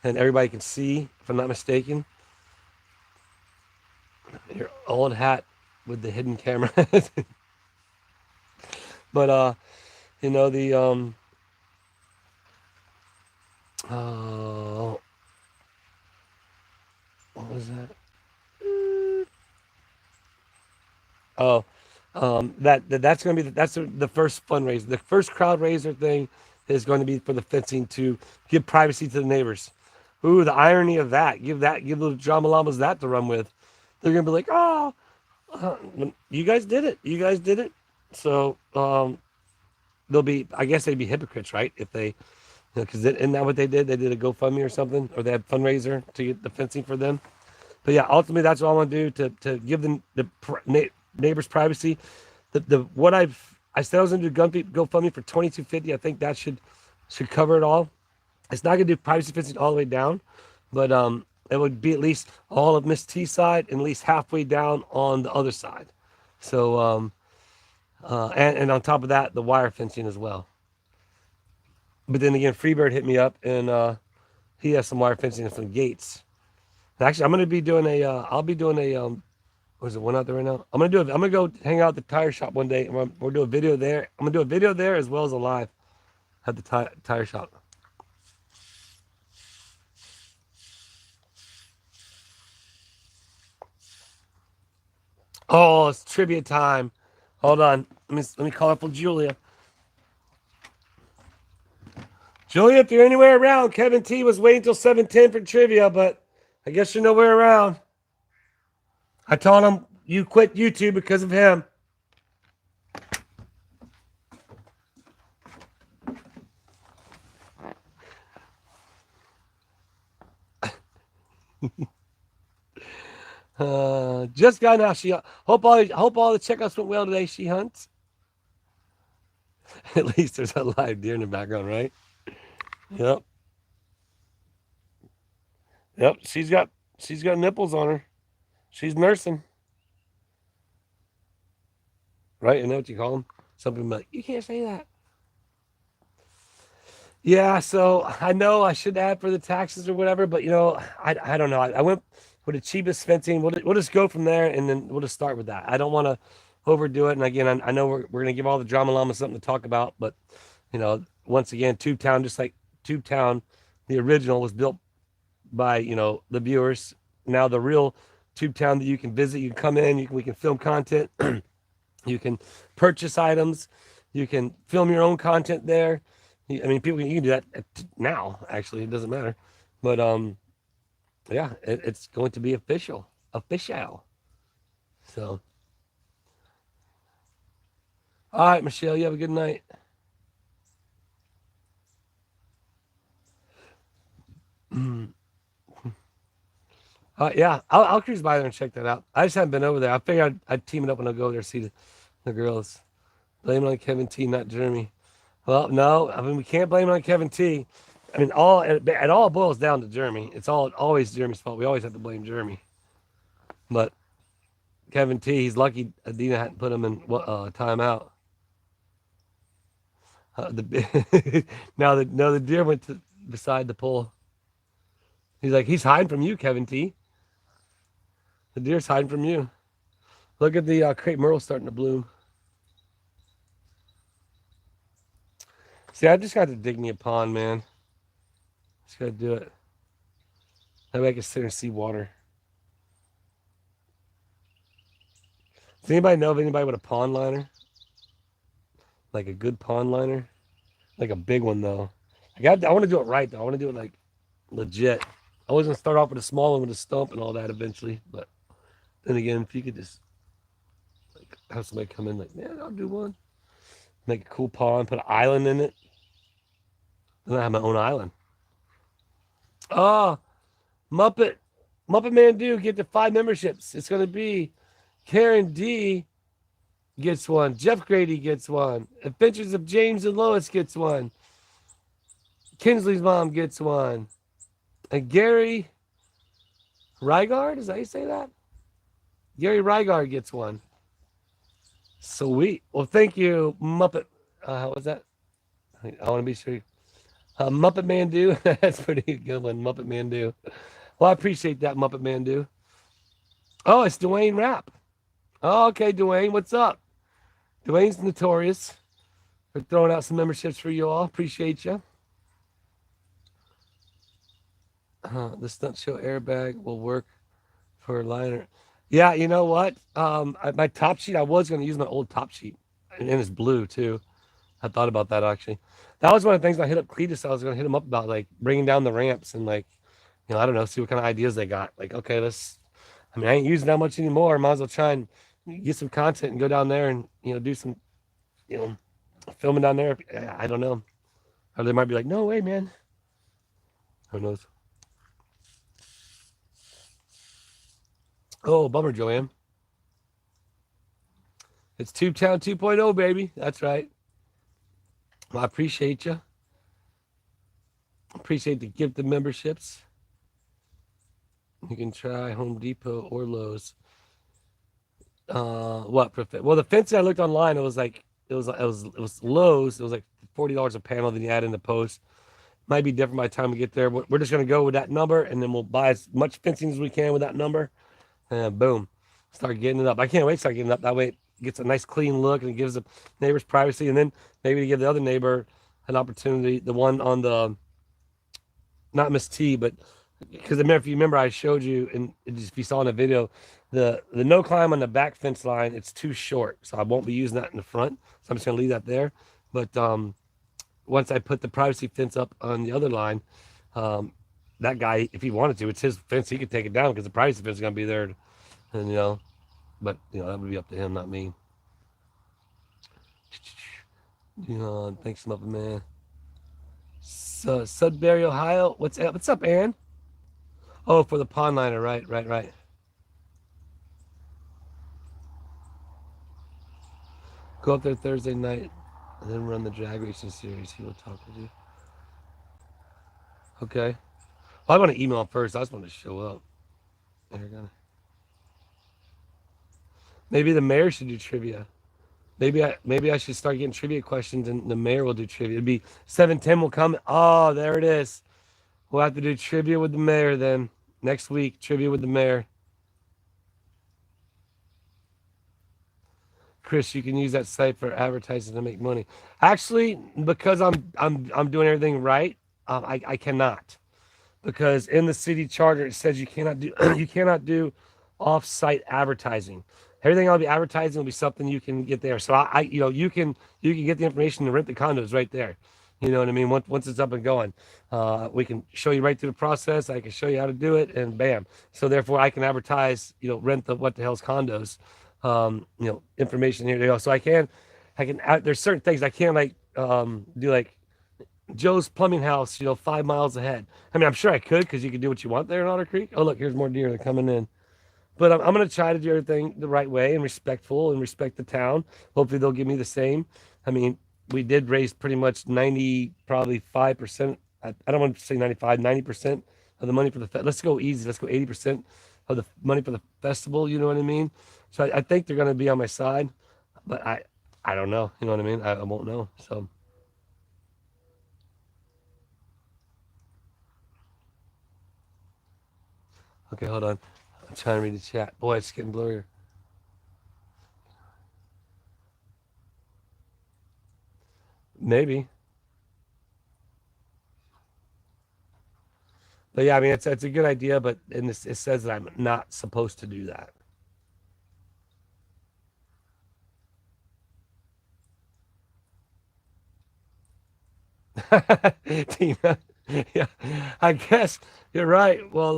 and everybody can see. If I'm not mistaken, your old hat with the hidden camera. But the oh, what was that? Oh, that's going to be that's the first fundraiser. The first crowd raiser thing is going to be for the fencing to give privacy to the neighbors. Ooh, the irony of that. Give little drama llamas that to run with. They're going to be like, oh, you guys did it. You guys did it. So they'll be. I guess they'd be hypocrites, right? If they, because isn't that what they did? They did a GoFundMe or something, or they had fundraiser to get the fencing for them. But yeah, ultimately that's what I want to do to give them the neighbors privacy. What I said I was going to do GoFundMe for $22.50. I think that should cover it all. It's not going to do privacy fencing all the way down, but it would be at least all of Miss T side and at least halfway down on the other side. So and on top of that, the wire fencing as well. But then again, Freebird hit me up and he has some wire fencing and some gates. Actually, I'm gonna be doing a. I'll be doing a. Was it one out there right now? I'm gonna go hang out at the tire shop one day. We'll do a video there. I'm gonna do a video there as well as a live at the tire shop. Oh, it's trivia time. Hold on. Let me call up Julia. Julia, if you're anywhere around, Kevin T was waiting till 7:10 for trivia, but I guess you're nowhere around. I told him you quit YouTube because of him. Just got now. She hope all the checkouts went well today. She hunts. At least there's a live deer in the background, right? Yep. Yep. She's got nipples on her. She's nursing. Right? You know what you call them? Some people like, you can't say that. Yeah, so I know I should add for the taxes or whatever, but I don't know. I went with the cheapest fencing. We'll just go from there, and then we'll just start with that. I don't want to overdo it. And again, I know we're gonna give all the drama llamas something to talk about, but once again, Tube Town, just like Tube Town, the original was built by the viewers. Now the real Tube Town that you can visit, you can come in, we can film content, you can purchase items, you can film your own content there. I mean, you can do that now. Actually, it doesn't matter. But yeah, it's going to be official. So, all right, Michelle, you have a good night. Yeah, I'll cruise by there and check that out. I just haven't been over there. I figured I'd team it up when I go there, see the girls. Blame it on Kevin T, not Jeremy. Well, no, I mean we can't blame it on Kevin T. I mean, it all boils down to Jeremy. It's always Jeremy's fault. We always have to blame Jeremy. But Kevin T, he's lucky Adina hadn't put him in timeout. The deer went beside the pole. He's hiding from you, Kevin T. The deer's hiding from you. Look at the crepe myrtle starting to bloom. See, I just got to dig me a pond, man. Just got to do it. That way I can sit and see water. Does anybody know of anybody with a pond liner? Like a good pond liner? Like a big one, though. I want to do it right, though. I want to do it, like, legit. I was going to start off with a small one with a stump and all that eventually. But then again, if you could just have somebody come in like, man, I'll do one. Make a cool pond, put an island in it. Then I have my own island. Oh, Muppet Man Do get the 5 memberships. It's gonna be Karen D gets one. Jeff Grady gets one. Adventures of James and Lois gets one. Kinsley's mom gets one. And Gary Rygard, is that how you say that? Gary Rygard gets one. Sweet. Well, thank you, Muppet. How was that? I want to be sure. Muppet Man Do. That's pretty good one. Muppet Man Do. Well, I appreciate that, Muppet Man Do. Oh, it's Dwayne Rapp. Oh, okay, Dwayne. What's up? Dwayne's notorious for throwing out some memberships for you all. Appreciate you. The stunt show airbag will work for a liner. Yeah, you know what? My top sheet, I was going to use my old top sheet. And it's blue, too. I thought about that, actually. That was one of the things I hit up Cletus. I was going to hit him up about, like, bringing down the ramps and, like, I don't know, see what kind of ideas they got. Like, okay, I ain't using that much anymore. Might as well try and get some content and go down there and, do some, filming down there. I don't know. Or they might be like, no way, man. Who knows? Oh, bummer, Joanne. It's Tube Town 2.0, baby. That's right. Well, I appreciate you. Appreciate the gift of memberships. You can try Home Depot or Lowe's. What? Well, the fencing I looked online, it was Lowe's. It was like $40 a panel. Then you add in the post. Might be different by the time we get there. We're just gonna go with that number, and then we'll buy as much fencing as we can with that number, and boom, start getting it up. I can't wait to start getting it up. That way, it gets a nice clean look, and it gives the neighbors privacy, and then maybe to give the other neighbor an opportunity. The one on the not Miss T, but because if you remember, I showed you, and if you saw in the video The no climb on the back fence line, it's too short, so I won't be using that in the front. So I'm just gonna leave that there. But once I put the privacy fence up on the other line, um, that guy, if he wanted to, it's his fence. He could take it down because the privacy fence is gonna be there, and but that would be up to him, not me. Thanks, Muffin Man. So, Sudbury, Ohio. What's up, Aaron? Oh, for the pond liner, right, right, right. Go up there Thursday night, and then run the drag racing series. He will talk with you. Okay. Well, I want to email him first. I just want to show up. Maybe the mayor should do trivia. Maybe I should start getting trivia questions, and the mayor will do trivia. It'd be 7:10 will come. Oh, there it is. We'll have to do trivia with the mayor then next week. Trivia with the mayor. Chris, you can use that site for advertising to make money. Actually, because I'm doing everything right, I cannot, because in the city charter it says you cannot do you cannot do off-site advertising. Everything I'll be advertising will be something you can get there. So you can get the information to rent the condos right there. You know what I mean? Once it's up and going, we can show you right through the process. I can show you how to do it, and bam. So therefore, I can advertise. Rent the what the hell's condos. Information here. So I can. There's certain things I can't do like Joe's Plumbing House, 5 miles ahead. I mean, I'm sure I could because you can do what you want there in Otter Creek. Oh, look, here's more deer. They're coming in. But I'm going to try to do everything the right way and respectful and respect the town. Hopefully, they'll give me the same. I mean, we did raise pretty much 90, probably 5%. I don't want to say 95, 90% of the money for the let's go easy. Let's go 80% of the money for the festival. You know what I mean? So I think they're going to be on my side, but I don't know. You know what I mean? I won't know. So. Okay, hold on. I'm trying to read the chat. Boy, it's getting blurrier. Maybe. But yeah, I mean, it's a good idea, but in this, it says that I'm not supposed to do that. Tina. Yeah, I guess you're right. Well,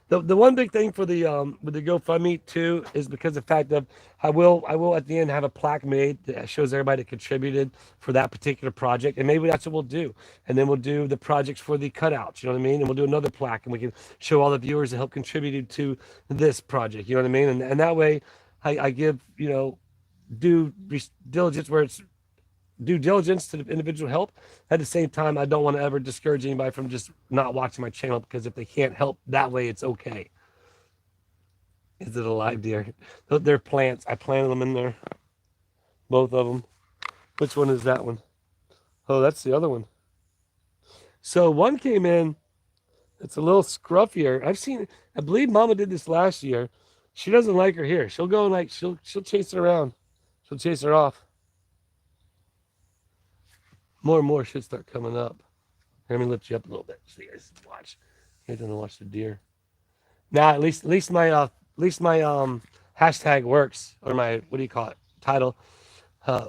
the one big thing for the with the GoFundMe too is because the fact of I will at the end have a plaque made that shows everybody that contributed for that particular project, and maybe that's what we'll do. And then we'll do the projects for the cutouts. You know what I mean? And we'll do another plaque, and we can show all the viewers that help contributed to this project. You know what I mean? And that way, I give due diligence where it's due diligence to the individual help. At the same time, I don't want to ever discourage anybody from just not watching my channel because if they can't help that way, it's okay. Is it a live deer? They're plants. I planted them in there, both of them. Which one is that one? Oh, that's the other one. So one came in. It's a little scruffier. I believe Mama did this last year. She doesn't like her here. She'll go and she'll chase her around. She'll chase her off. More and more should start coming up. Let me lift you up a little bit so you guys watch. You guys don't watch the deer. Now, at least my hashtag works, or my, what do you call it, title. Uh,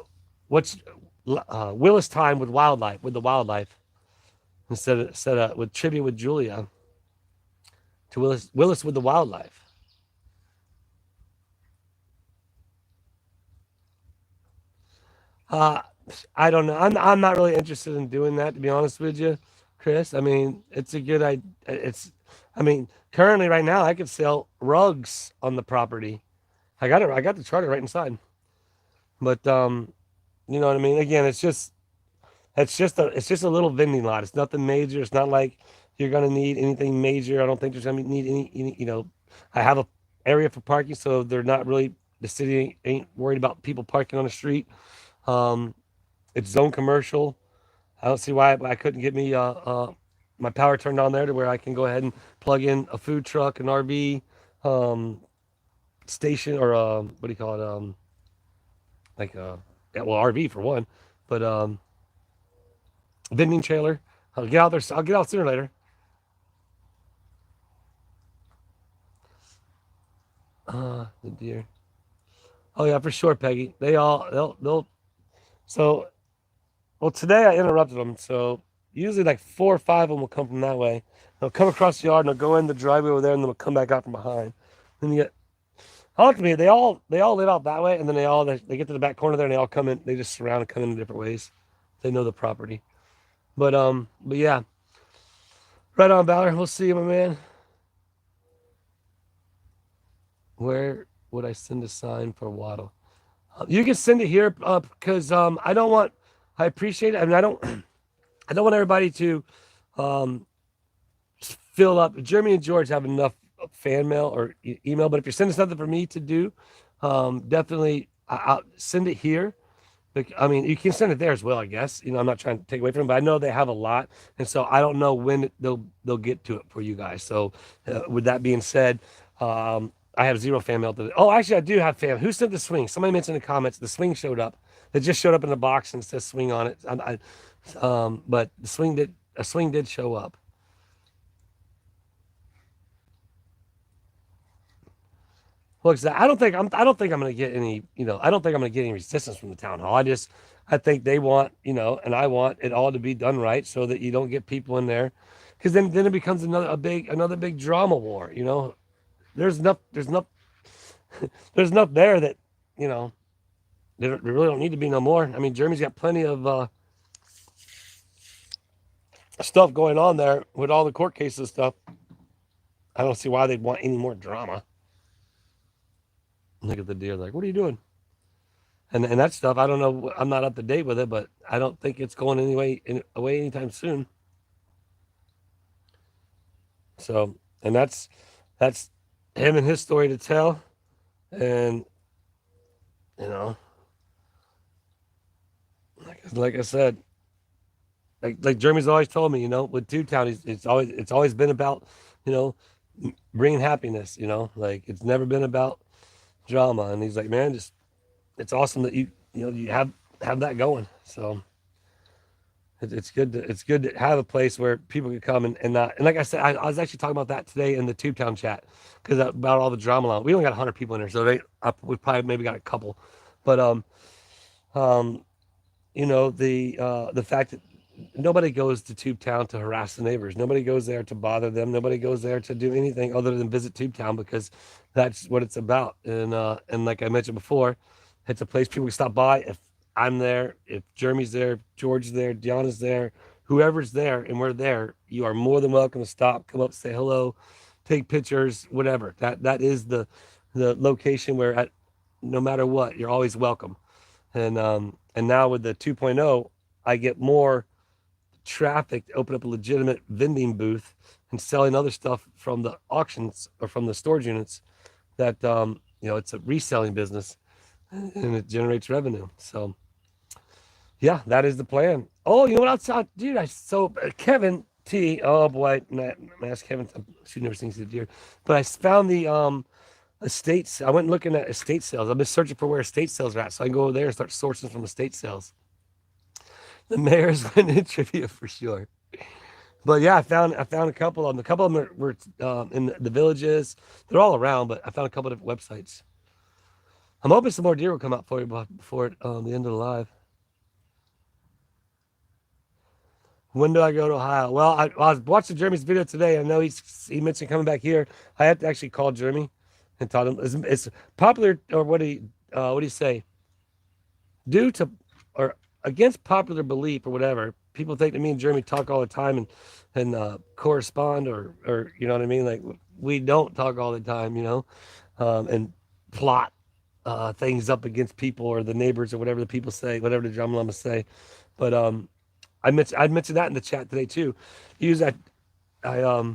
what's Willis time with the wildlife, instead of with trivia with Julia to Willis with the wildlife. Uh, I don't know. I'm not really interested in doing that, to be honest with you, Chris. I mean, it's a good idea. I mean, currently right now I could sell rugs on the property. I got it. I got the charter right inside. But you know what I mean. Again, it's just a little vending lot. It's nothing major. It's not like you're gonna need anything major. I don't think there's gonna need any. I have a area for parking, so they're not really the city ain't worried about people parking on the street. Um, it's zone commercial. I don't see why I couldn't get me my power turned on there to where I can go ahead and plug in a food truck, an RV um, station, or what do you call it? Like yeah, well, RV for one, but vending trailer. I'll get out there. I'll get out sooner or later. The deer. Oh yeah, for sure, Peggy. They'll. So well, today I interrupted them. So usually like 4 or 5 of them will come from that way. They'll come across the yard and they'll go in the driveway over there, and then they'll come back out from behind. Then you get. Ultimately, they all live out that way, and then they get to the back corner there, and they all come in. They just surround and come in different ways. They know the property. But yeah, right on, Ballard. We'll see you, my man. Where would I send a sign for Waddle? You can send it here because I don't want. I appreciate it. I mean, I don't. I don't want everybody to um, fill up. Jeremy and George have enough fan mail or email, but if you're sending something for me to do, definitely I'll send it here. I mean, you can send it there as well, I guess. I'm not trying to take away from them, but I know they have a lot, and so I don't know when they'll get to it for you guys. So, with that being said, I have zero fan mail. Oh, actually, I do have fan. Who sent the swing? Somebody mentioned in the comments the swing showed up. It just showed up in the box and it says swing on it. But the swing did a swing did show up. Well, I don't think I'm going to get any. I don't think I'm going to get any resistance from the town hall. I think they want, and I want it all to be done right so that you don't get people in there, because then it becomes another big drama war. There's enough there's enough there that you know there really don't need to be no more. I mean, Jeremy's got plenty of stuff going on there with all the court cases and stuff. I don't see why they'd want any more drama. Look at the deer, like, what are you doing? And that stuff, I don't know. I'm not up to date with it, but I don't think it's going away anytime soon. So, and that's him and his story to tell. And you know, like I said, like Jeremy's always told me, with Tubetown, it's always been about, you know, bringing happiness. Like it's never been about drama. And he's like, man, just it's awesome that you have that going. So it's good to have a place where people can come and not, and like I said, I was actually talking about that today in the Tubetown chat, because about all the drama. We only got 100 people in there, so we probably maybe got a couple, but um the fact that nobody goes to Tubetown to harass the neighbors. Nobody goes there to bother them. Nobody goes there to do anything other than visit Tubetown, because that's what it's about. And like I mentioned before, it's a place people can stop by. If I'm there, if Jeremy's there, if George's there, Deanna's there, whoever's there, and we're there, you are more than welcome to stop, come up, say hello, take pictures, whatever. That is the location where no matter what, you're always welcome. And now with the 2.0, I get more traffic to open up a legitimate vending booth and selling other stuff from the auctions or from the storage units, that it's a reselling business and it generates revenue. So yeah, that is the plan. Oh, you know what else, dude? Kevin T. Oh boy, ask Kevin. She never seen the deer, but I found the estates. I went looking at estate sales. I've been searching for where estate sales are at, so I can go over there and start sourcing from estate sales. The mayor's went in trivia for sure. But yeah, I found a couple of them. A couple of them were in the villages. They're all around, but I found a couple of different websites. I'm hoping some more deer will come out for you before the end of the live. When do I go to Ohio? Well, I was watching Jeremy's video today. I know he mentioned coming back here. I had to actually call Jeremy and tell him it's popular, or what do you say? Due to or against popular belief or whatever, people think that me and Jeremy talk all the time and correspond, or you know what I mean? Like, we don't talk all the time, and plot things up against people or the neighbors or whatever the people say, whatever the drama llamas say. But I'd mentioned that in the chat today too. Use that. I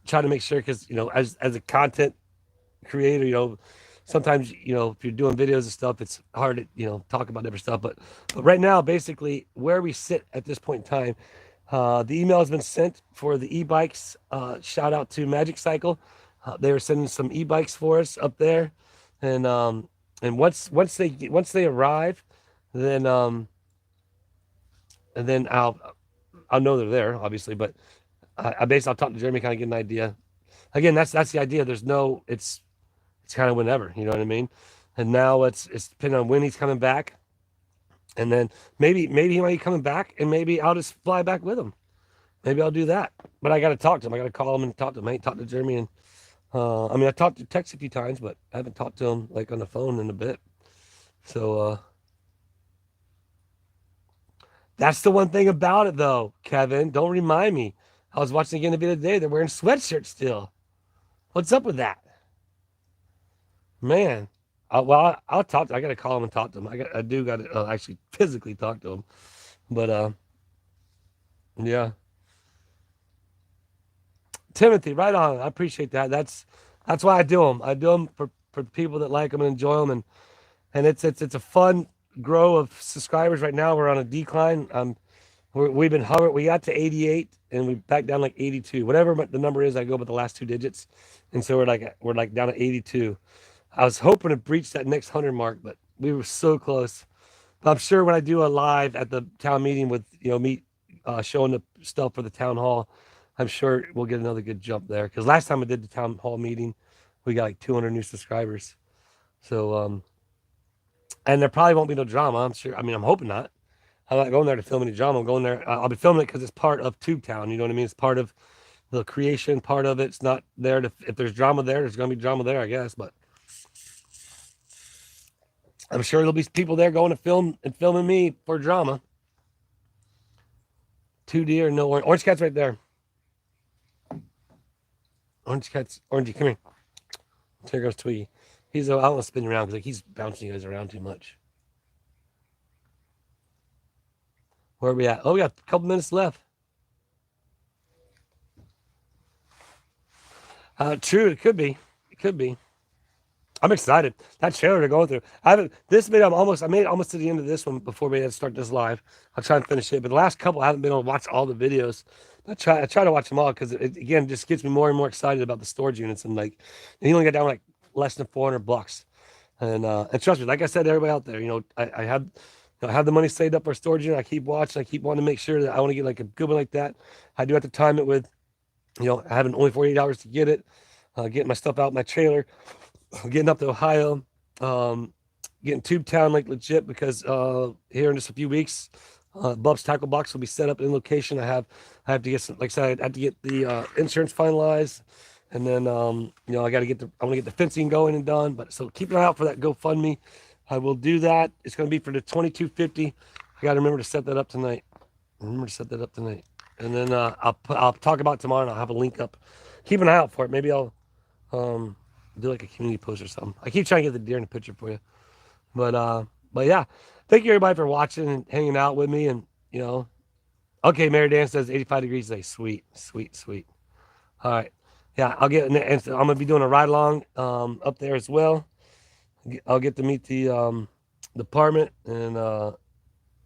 try to make sure, because as a content creator, sometimes if you're doing videos and stuff, it's hard to talk about different stuff. But right now, basically where we sit at this point in time, the email has been sent for the e-bikes. Shout out to Magic Cycle. They were sending some e-bikes for us up there, and once they arrive, then I'll know they're there, obviously. But I'll talk to Jeremy, kind of get an idea. Again, that's the idea. It's kind of whenever, you know what I mean? And now it's depending on when he's coming back, and then maybe he might be coming back, and maybe I'll just fly back with him. Maybe I'll do that. But I got to talk to him. I got to call him and talk to him. I ain't talked to Jeremy, and I mean I talked to text a few times, but I haven't talked to him like on the phone in a bit. So that's the one thing about it, though, Kevin. Don't remind me. I was watching again the video today. They're wearing sweatshirts still. What's up with that, man? Well, I'll talk. I got to call him and talk to him. I do got to actually physically talk to him. But yeah, Timothy, right on. I appreciate that. That's why I do them. I do them for people that like them and enjoy them, and it's a fun grow of subscribers. Right now, we're on a decline. We've been hovering. We got to 88, and we back down like 82. Whatever the number is, I go with the last two digits, and so we're like down to 82. I was hoping to breach that next 100 mark, but we were so close. But I'm sure when I do a live at the town meeting with me showing the stuff for the town hall, I'm sure we'll get another good jump there. Because last time I did the town hall meeting, we got like 200 new subscribers. So and there probably won't be no drama. I'm sure. I mean, I'm hoping not. I'm not going there to film any drama. I'm going there. I'll be filming it because it's part of Tube Town. You know what I mean? It's part of the creation. Part of it's not there to. If there's drama there, there's going to be drama there, I guess. But I'm sure there'll be people there going to film and filming me for drama. 2 deer, no orange. Orange cat's right there. Orange cat's orangey. Come here. There goes Twiggy. I don't want to spin you around because he's bouncing you guys around too much. Where are we at? Oh, we got a couple minutes left. True, it could be. It could be. I'm excited. That trailer they're going through. I made it almost to the end of this one before we had to start this live. I'll try and finish it. But the last couple I haven't been able to watch all the videos. I try to watch them all because it again just gets me more and more excited about the storage units, and he only got down like less than $400. And trust me, like I said, everybody out there, I have the money saved up for a storage unit. I keep watching. I keep wanting to make sure that I want to get like a good one like that. I do have to time it with, having only 48 hours to get it, getting my stuff out my trailer, getting up to Ohio, getting Tube Town like legit because here in just a few weeks, Bub's Tackle Box will be set up in location. I have to get some, like I said, I have to get the insurance finalized, and then I want to get the fencing going and done. But so keep an eye out for that GoFundMe. I will do that. It's going to be for the 2250. I got to remember to set that up tonight. And then I'll talk about it tomorrow, and I'll have a link up. Keep an eye out for it. Maybe I'll do like a community post or something. I keep trying to get the deer in the picture for you. But yeah. Thank you everybody for watching and hanging out with me. And okay, Mary Dan says 85 degrees today. Sweet. All right. Yeah, and I'm gonna be doing a ride along up there as well. I'll get to meet the department, and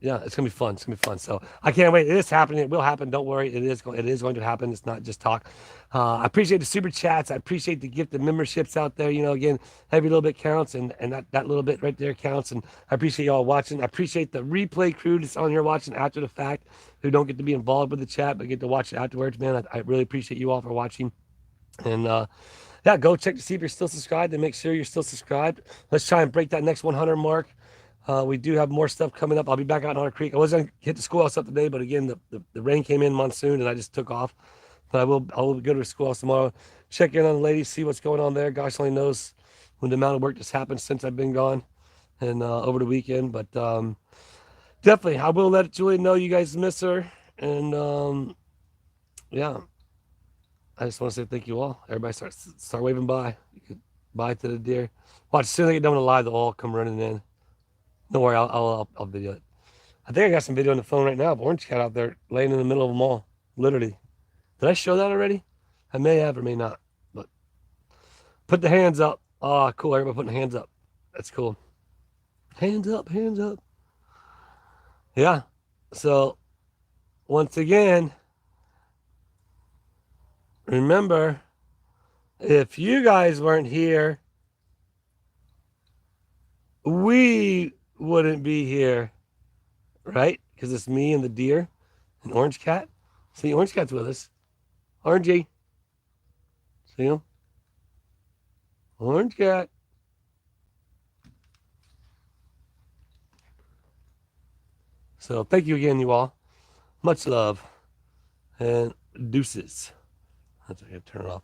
yeah, it's gonna be fun. So I can't wait. It is happening. It will happen. Don't worry. It is going to happen. It's not just talk. I appreciate the super chats. I appreciate the gifted memberships out there. Again, every little bit counts, and that little bit right there counts. And I appreciate y'all watching. I appreciate the replay crew that's on here watching after the fact, who don't get to be involved with the chat but get to watch it afterwards. Man, I really appreciate you all for watching. And yeah, go check to see if you're still subscribed, and make sure you're still subscribed. Let's try and break that next 100 mark. We do have more stuff coming up. I'll be back out in Otter Creek. I wasn't going to hit the schoolhouse up today, but again, the rain came in monsoon, and I just took off. But I will go to the schoolhouse tomorrow, check in on the ladies, see what's going on there. Gosh only knows when the amount of work that's happened since I've been gone and over the weekend. But definitely, I will let Julie know you guys miss her. And yeah, I just want to say thank you all. Everybody start waving bye. You could bye to the deer. Watch, as soon as I get done with the live, they'll all come running in. Don't worry, I'll video it. I think I got some video on the phone right now of Orange Cat out there laying in the middle of them all. Literally. Did I show that already? I may have or may not. But put the hands up. Oh, cool. Everybody putting hands up. That's cool. Hands up. Yeah. So, once again, remember, if you guys weren't here, we wouldn't be here, right? Because it's me and the deer and Orange Cat. See, Orange Cat's with us. Orangey. See him? Orange cat. So thank you again, you all. Much love and deuces. I have to turn it off.